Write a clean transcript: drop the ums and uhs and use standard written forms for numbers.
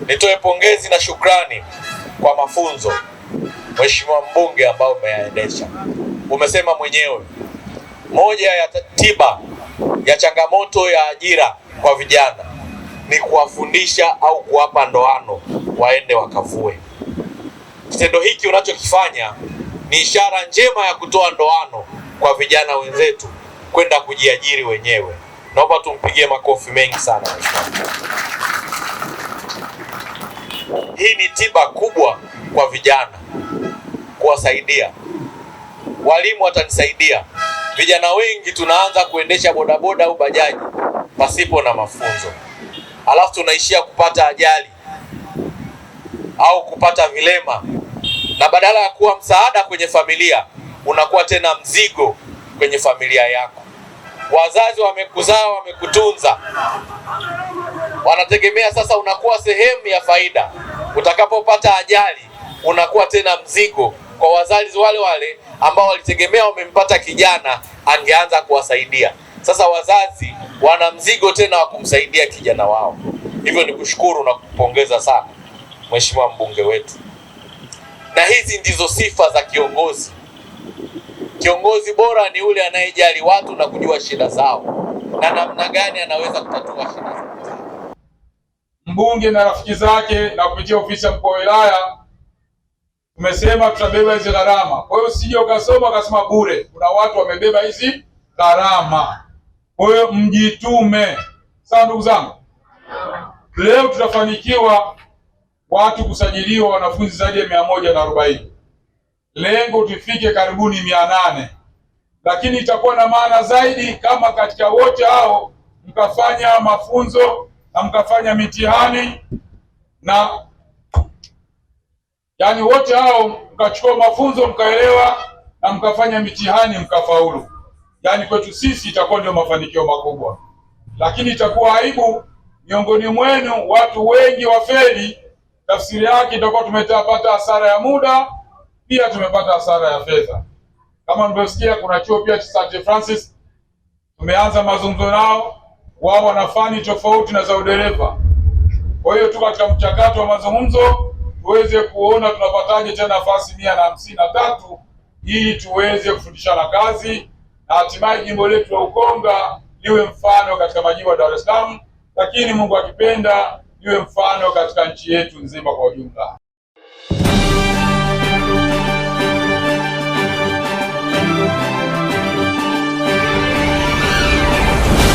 Nitoe pongezi na shukrani kwa mafunzo Mheshimiwa mbunge ambao umeyaendesha. Umesema mwenyewe moja ya tiba ya changamoto ya ajira kwa vijana ni kuwafundisha au kuwapa ndoano waende wakavue. Kitendo hiki unachokifanya ni ishara njema ya kutoa ndoano kwa vijana wenzetu kwenda kujiajiri wenyewe. Naomba tumpigie makofi mengi sana Mheshimiwa. Hii ni tiba kubwa kwa vijana, kuwasaidia. Walimu watanisaidia. Vijana wengi tunaanza kuendesha bodaboda au bajaji pasipo na mafunzo, alafu tunaishia kupata ajali au kupata vilema, na badala ya kuwa msaada kwenye familia unakuwa tena mzigo kwenye familia yako. Wazazi wamekuzaa, wamekutunza, wanategemea sasa unakuwa sehemu ya faida. Utakapopata ajali unakuwa tena mzigo kwa wazazi wale wale ambao walitegemea wamempata kijana angeanza kuwasaidia. Sasa wazazi wana mzigo tena wa kumsaidia kijana wao. Hivyo ni kushukuru na kupongeza sana Mheshimiwa mbunge wetu. Na hizi ndizo sifa za kiongozi. Kiongozi bora ni yule anayejali watu na kujua shida zao na namna gani anaweza kutatua shida zao. Mbunge na rafiki zake na kupitia ofisi ya mkuu wa wilaya tumesema tutabeba hizi gharama. Kwa hiyo usije ukasoma ukasema bure. Kuna watu wamebeba hizi gharama. Kwa hiyo mjitume. Sawa ndugu zangu? Leo tutafanikiwa watu kusajiliwa wanafunzi zaidi ya 140. Lengo tufike karibuni 800. Lakini itakuwa na maana zaidi kama katika wote hao mkafanya mafunzo na mkafanya mitihani na yani wote hao mkachukua mafunzo mkaelewa na mkafanya mitihani mkafaulu. Yani kwetu sisi itakuwa ndio mafanikio makubwa. Lakini itakuwa aibu miongoni mwenu watu wengi wafeli. Tafsiri yake itakuwa tumepata hasara ya muda, pia tumepata hasara ya fedha. Kama mlivyosikia kuna chuo pia cha St. Francis tumeanza mazungumzo nao, wao wana fani tofauti na za udereva. Kwa hiyo tuko katika mchakato wa mazungumzo tuweze kuona tunapataje tena nafasi 153 ili tuweze kufundishana kazi na hatimaye jimbo letu la Ukonga liwe mfano katika majimbo ya Dar es Salaam, lakini Mungu akipenda liwe mfano katika nchi yetu nzima kwa ujumla.